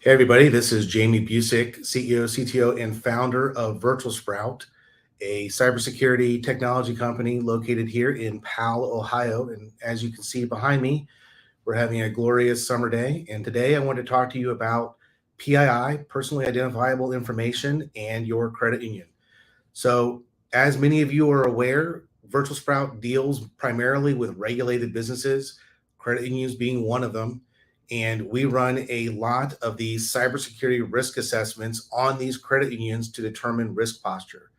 Hey everybody, this is Jamie Busick, CEO, CTO, and founder of Virtual Sprout, a cybersecurity technology company located here in Powell, Ohio. And as you can see behind me, we're having a glorious summer day. And today I want to talk to you about PII, personally identifiable information, and your credit union. So, as many of you are aware, Virtual Sprout deals primarily with regulated businesses, credit unions being one of them. And we run a lot of these cybersecurity risk assessments on these credit unions to determine risk posture.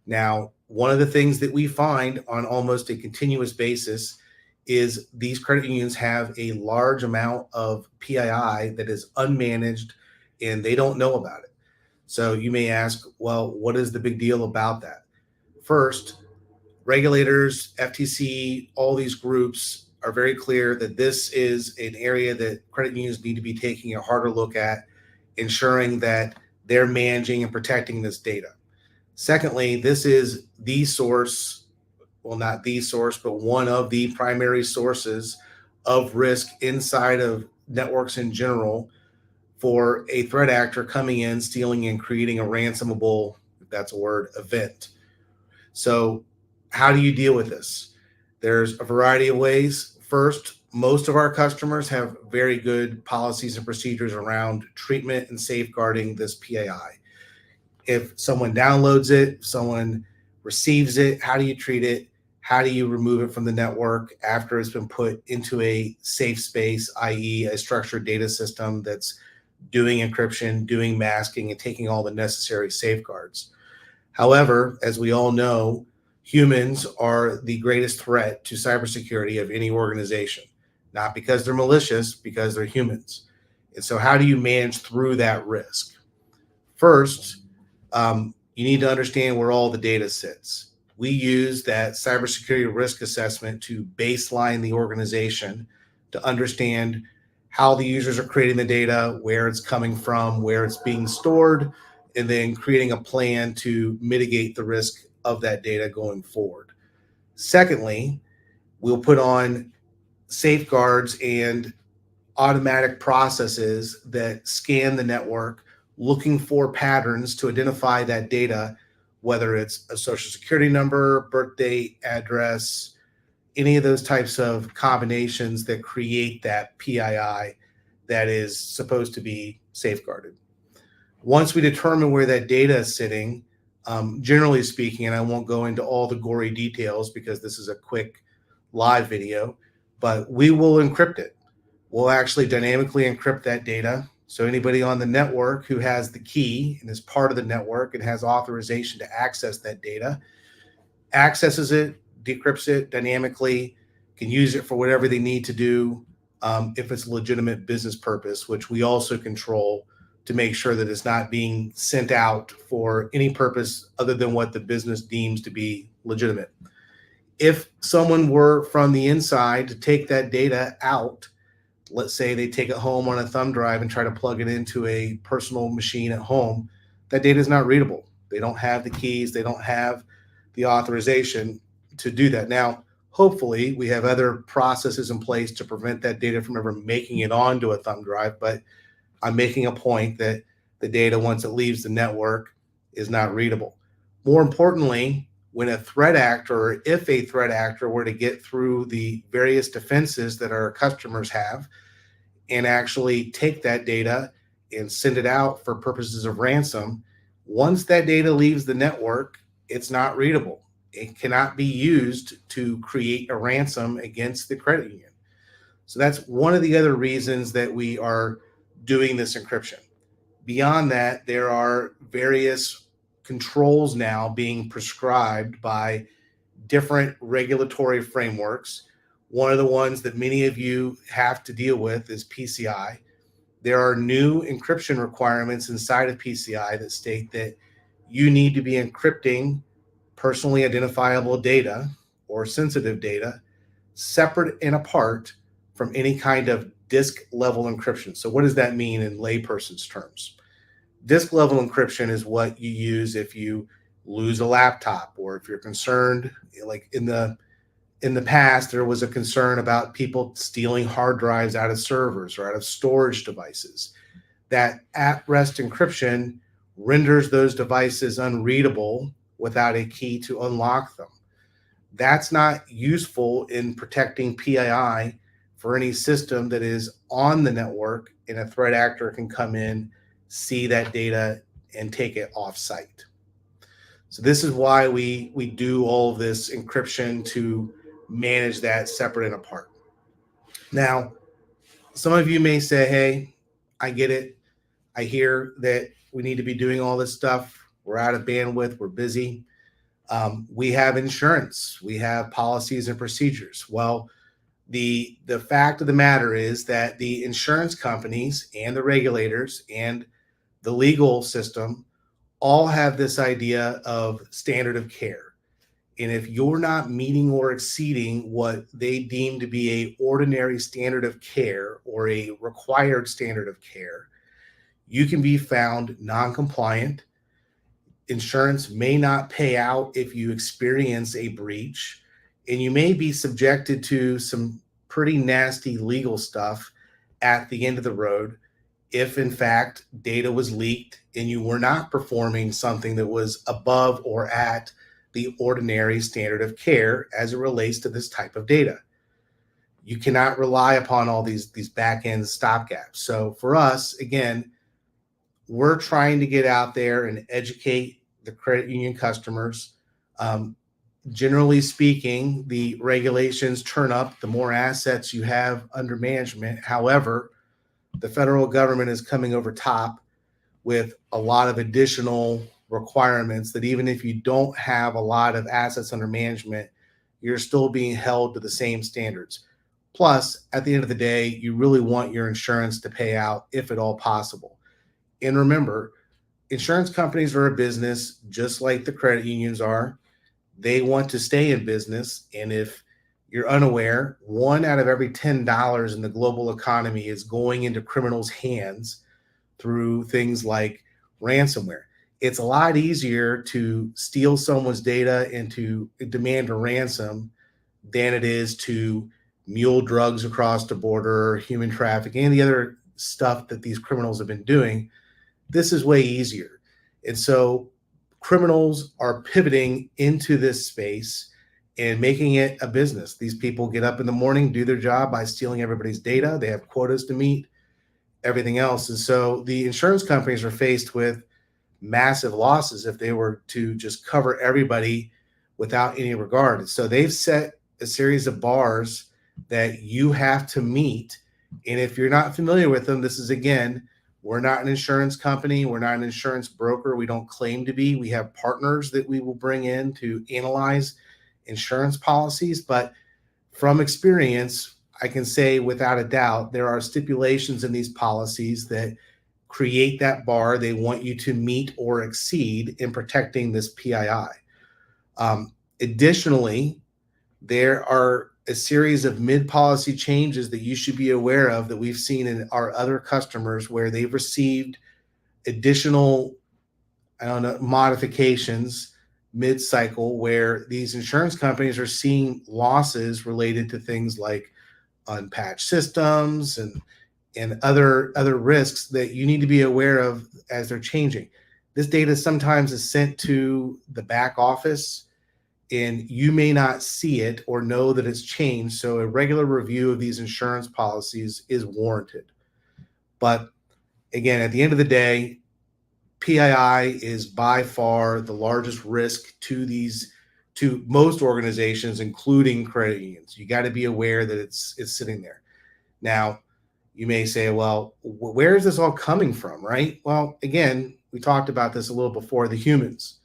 Now, one of the things that we find on almost a continuous basis is these credit unions have a large amount of PII that is unmanaged and they don't know about it. So you may ask, well, what is the big deal about that? First, regulators, FTC, all these groups are very clear that this is an area that credit unions need to be taking a harder look at, ensuring that they're managing and protecting this data. Secondly, this is the source, well, not the source, but one of the primary sources of risk inside of networks in general for a threat actor coming in, stealing, and creating a ransomable, if that's a word, event. So, how do you deal with this? There's a variety of ways. First, most of our customers have very good policies and procedures around treatment and safeguarding this PII. If someone downloads it, someone receives it, how do you treat it? How do you remove it from the network after it's been put into a safe space, i.e., a structured data system that's doing encryption, doing masking, and taking all the necessary safeguards? However, as we all know, humans are the greatest threat to cybersecurity of any organization, not because they're malicious, because they're humans. And so, how do you manage through that risk? First, you need to understand where all the data sits. We use that cybersecurity risk assessment to baseline the organization to understand how the users are creating the data, where it's coming from, where it's being stored, and then creating a plan to mitigate the risk of that data going forward. Secondly, we'll put on safeguards and automatic processes that scan the network looking for patterns to identify that data, whether it's a social security number, birth date, address, any of those types of combinations that create that PII that is supposed to be safeguarded. Once we determine where that data is sitting, generally speaking, and I won't go into all the gory details because this is a quick live video, but we will encrypt it. We'll actually dynamically encrypt that data. So anybody on the network who has the key and is part of the network and has authorization to access that data accesses it, decrypts it dynamically, can use it for whatever they need to do, if it's a legitimate business purpose, which we also control to make sure that it's not being sent out for any purpose other than what the business deems to be legitimate. If someone were from the inside to take that data out, let's say they take it home on a thumb drive and try to plug it into a personal machine at home, that data is not readable. They don't have the keys, they don't have the authorization to do that. Now, hopefully, we have other processes in place to prevent that data from ever making it onto a thumb drive, but I'm making a point that the data, once it leaves the network, is not readable. More importantly, when a threat actor, or if a threat actor were to get through the various defenses that our customers have and actually take that data and send it out for purposes of ransom, once that data leaves the network, it's not readable. It cannot be used to create a ransom against the credit union. So that's one of the other reasons that we are doing this encryption. Beyond that, there are various controls now being prescribed by different regulatory frameworks. One of the ones that many of you have to deal with is PCI. There are new encryption requirements inside of PCI that state that you need to be encrypting personally identifiable data or sensitive data separate and apart from any kind of disk level encryption. So, what does that mean in layperson's terms? Disk level encryption is what you use if you lose a laptop, or if you're concerned, like in the past, there was a concern about people stealing hard drives out of servers or out of storage devices. that at-rest encryption renders those devices unreadable without a key to unlock them. That's not useful in protecting PII for any system that is on the network, and a threat actor can come in, see that data, and take it off site. So this is why we do all of this encryption to manage that separate and apart. Now, some of you may say, hey, I get it. I hear that we need to be doing all this stuff. We're out of bandwidth. We're busy. We have insurance. We have policies and procedures. Well, the fact of the matter is that the insurance companies and the regulators and the legal system all have this idea of standard of care. And if you're not meeting or exceeding what they deem to be a ordinary standard of care or a required standard of care, you can be found non-compliant. Insurance may not pay out if you experience a breach, and you may be subjected to some pretty nasty legal stuff at the end of the road if, in fact, data was leaked and you were not performing something that was above or at the ordinary standard of care as it relates to this type of data. You cannot rely upon all these back-end stopgaps. So for us, again, we're trying to get out there and educate the credit union customers. Generally speaking, the regulations turn up the more assets you have under management. However, the federal government is coming over top with a lot of additional requirements that even if you don't have a lot of assets under management, you're still being held to the same standards. Plus, at the end of the day, you really want your insurance to pay out if at all possible. And remember, insurance companies are a business just like the credit unions are. They want to stay in business. And if you're unaware, 1 out of every $10 in the global economy is going into criminals' hands through things like ransomware. It's a lot easier to steal someone's data and to demand a ransom than it is to mule drugs across the border, human trafficking, and the other stuff that these criminals have been doing. This is way easier. And so criminals are pivoting into this space and making it a business. These people get up in the morning, do their job by stealing everybody's data. They have quotas to meet, everything else. And so the insurance companies are faced with massive losses if they were to just cover everybody without any regard. And so they've set a series of bars that you have to meet. And if you're not familiar with them, this is, again, we're not an insurance company. We're not an insurance broker. We don't claim to be. We have partners that we will bring in to analyze insurance policies. But from experience, I can say without a doubt, there are stipulations in these policies that create that bar they want you to meet or exceed in protecting this PII. Additionally, there are a series of mid-policy changes that you should be aware of that we've seen in our other customers where they've received additional, modifications mid-cycle where these insurance companies are seeing losses related to things like unpatched systems and other risks that you need to be aware of as they're changing. This data sometimes is sent to the back office and you may not see it or know that it's changed. So a regular review of these insurance policies is warranted. But again, at the end of the day, PII is by far the largest risk to most organizations, including credit unions. You got to be aware that it's sitting there. Now, you may say, well, where is this all coming from, right? Well, again, we talked about this a little before, the humans.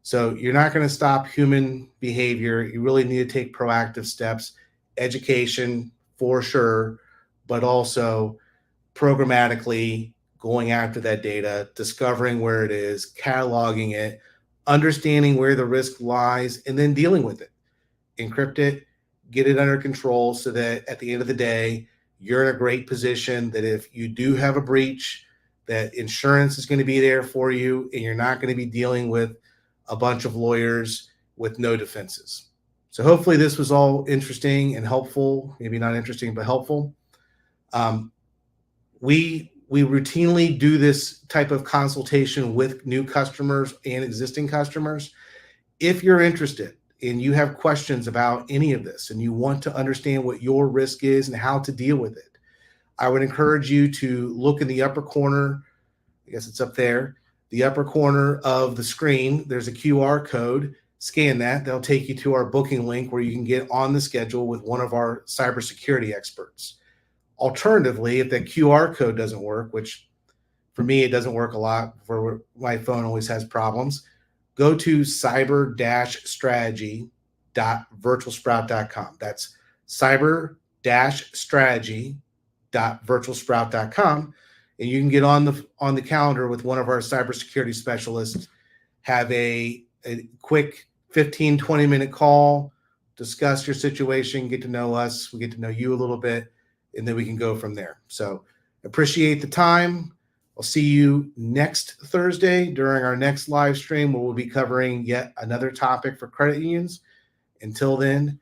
So you're not going to stop human behavior. You really need to take proactive steps, education for sure, but also programmatically going after that data, discovering where it is, cataloging it, understanding where the risk lies, and then dealing with it. Encrypt it, get it under control so that at the end of the day, you're in a great position that if you do have a breach, that insurance is going to be there for you and you're not going to be dealing with a bunch of lawyers with no defenses. So hopefully this was all interesting and helpful, maybe not interesting, but helpful. We We routinely do this type of consultation with new customers and existing customers. If you're interested and you have questions about any of this and you want to understand what your risk is and how to deal with it, I would encourage you to look in the upper corner. I guess it's up there, the upper corner of the screen. There's a QR code. Scan that. They'll take you to our booking link where you can get on the schedule with one of our cybersecurity experts. Alternatively, if that QR code doesn't work, which for me, it doesn't work a lot, for my phone always has problems, go to cyber-strategy.virtualsprout.com. That's cyber-strategy.virtualsprout.com. And you can get on the calendar with one of our cybersecurity specialists, have a quick 15, 20-minute call, discuss your situation, get to know us, we get to know you a little bit, and then we can go from there. So appreciate the time. I'll see you next Thursday during our next live stream where we'll be covering yet another topic for credit unions. Until then,